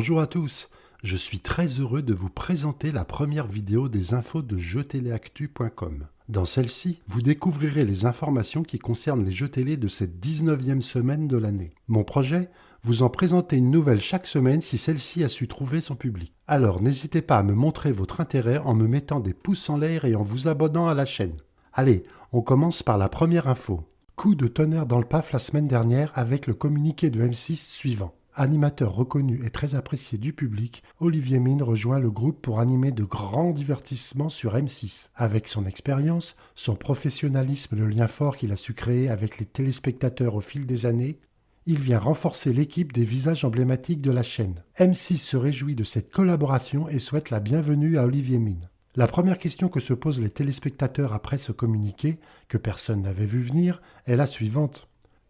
Bonjour à tous, je suis très heureux de vous présenter la première vidéo des infos de jeuxtéléactu.com. Dans celle-ci, vous découvrirez les informations qui concernent les jeux télé de cette 19e semaine de l'année. Mon projet, vous en présenter une nouvelle chaque semaine si celle-ci a su trouver son public. Alors n'hésitez pas à me montrer votre intérêt en me mettant des pouces en l'air et en vous abonnant à la chaîne. Allez, on commence par la première info. Coup de tonnerre dans le PAF la semaine dernière avec le communiqué de M6 suivant. Animateur reconnu et très apprécié du public, Olivier Mine rejoint le groupe pour animer de grands divertissements sur M6. Avec son expérience, son professionnalisme et le lien fort qu'il a su créer avec les téléspectateurs au fil des années, il vient renforcer l'équipe des visages emblématiques de la chaîne. M6 se réjouit de cette collaboration et souhaite la bienvenue à Olivier Mine. La première question que se posent les téléspectateurs après ce communiqué, que personne n'avait vu venir, est la suivante.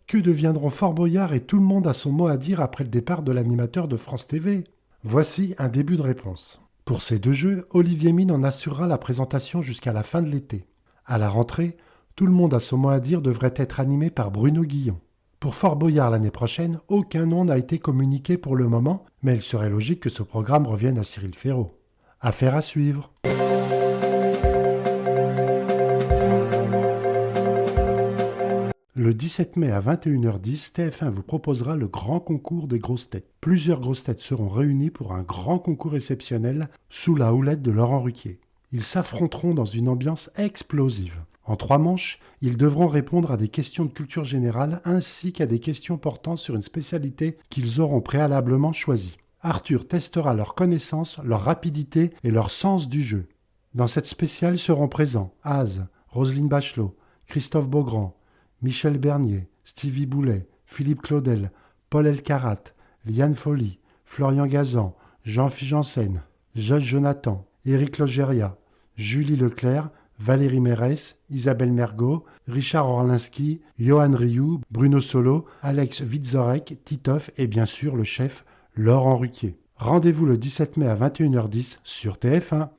Que deviendront Fort Boyard et tout le monde a son mot à dire après le départ de l'animateur de France TV? Voici un début de réponse. Pour ces deux jeux, Olivier Mine en assurera la présentation jusqu'à la fin de l'été. À la rentrée, tout le monde a son mot à dire devrait être animé par Bruno Guillon. Pour Fort Boyard l'année prochaine, aucun nom n'a été communiqué pour le moment, mais il serait logique que ce programme revienne à Cyril Ferraud. Affaire à suivre. Le 17 mai à 21h10, TF1 vous proposera le grand concours des grosses têtes. Plusieurs grosses têtes seront réunies pour un grand concours exceptionnel sous la houlette de Laurent Ruquier. Ils s'affronteront dans une ambiance explosive. En 3 manches, ils devront répondre à des questions de culture générale ainsi qu'à des questions portant sur une spécialité qu'ils auront préalablement choisie. Arthur testera leur connaissance, leur rapidité et leur sens du jeu. Dans cette spéciale seront présents Az, Roselyne Bachelot, Christophe Beaugrand, Michel Bernier, Stevie Boulet, Philippe Claudel, Paul Elkarat, Liane Folly, Florian Gazan, Jean-Philippe Janssen, Judge Jonathan, Éric Logéria, Julie Leclerc, Valérie Mérès, Isabelle Mergot, Richard Orlinski, Johan Rioux, Bruno Solo, Alex Witzorek, Titoff et bien sûr le chef Laurent Ruquier. Rendez-vous le 17 mai à 21h10 sur TF1.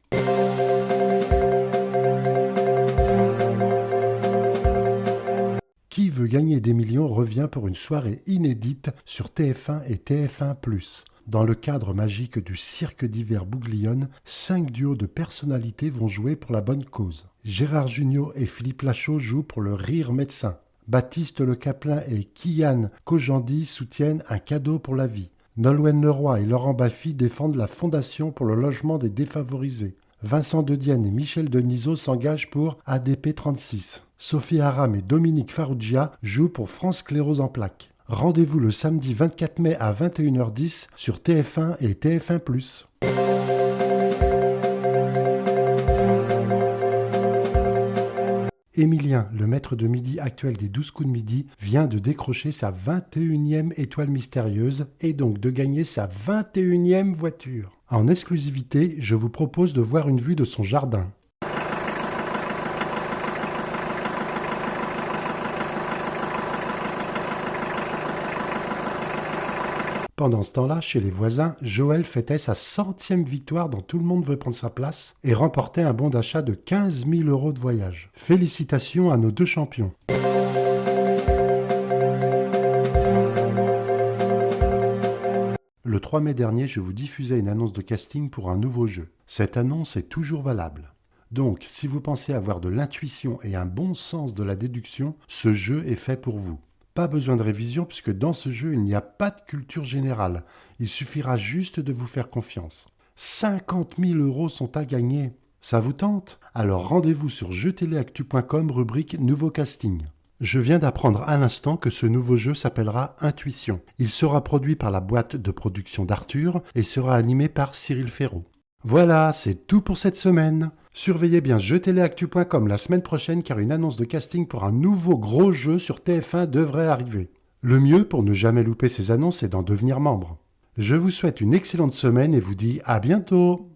Qui veut gagner des millions revient pour une soirée inédite sur TF1 et TF1+. Dans le cadre magique du cirque d'hiver Bouglione, 5 duos de personnalités vont jouer pour la bonne cause. Gérard Jugnot et Philippe Lachaud jouent pour le rire médecin. Baptiste Le Caplin et Kian Kojandi soutiennent un cadeau pour la vie. Nolwenn Leroy et Laurent Baffy défendent la Fondation pour le logement des défavorisés. Vincent Dedienne et Michel Denisot s'engagent pour ADP 36. Sophie Aram et Dominique Farrugia jouent pour France Sclérose en plaques. Rendez-vous le samedi 24 mai à 21h10 sur TF1 et TF1+. Émilien, le maître de midi actuel des 12 coups de midi, vient de décrocher sa 21e étoile mystérieuse et donc de gagner sa 21e voiture. En exclusivité, je vous propose de voir une vue de son jardin. Pendant ce temps-là, chez les voisins, Joël fêtait sa 100e victoire dans Tout le monde veut prendre sa place et remportait un bon d'achat de 15 000 € de voyage. Félicitations à nos deux champions. Le 3 mai dernier, je vous diffusais une annonce de casting pour un nouveau jeu. Cette annonce est toujours valable. Donc, si vous pensez avoir de l'intuition et un bon sens de la déduction, ce jeu est fait pour vous. Pas besoin de révision puisque dans ce jeu, il n'y a pas de culture générale. Il suffira juste de vous faire confiance. 50 000 € sont à gagner. Ça vous tente? Alors rendez-vous sur jeuxtéléactu.com, rubrique Nouveau casting. Je viens d'apprendre à l'instant que ce nouveau jeu s'appellera Intuition. Il sera produit par la boîte de production d'Arthur et sera animé par Cyril Ferraud. Voilà, c'est tout pour cette semaine. Surveillez bien jeuxtéléactu.com la semaine prochaine car une annonce de casting pour un nouveau gros jeu sur TF1 devrait arriver. Le mieux pour ne jamais louper ces annonces est d'en devenir membre. Je vous souhaite une excellente semaine et vous dis à bientôt.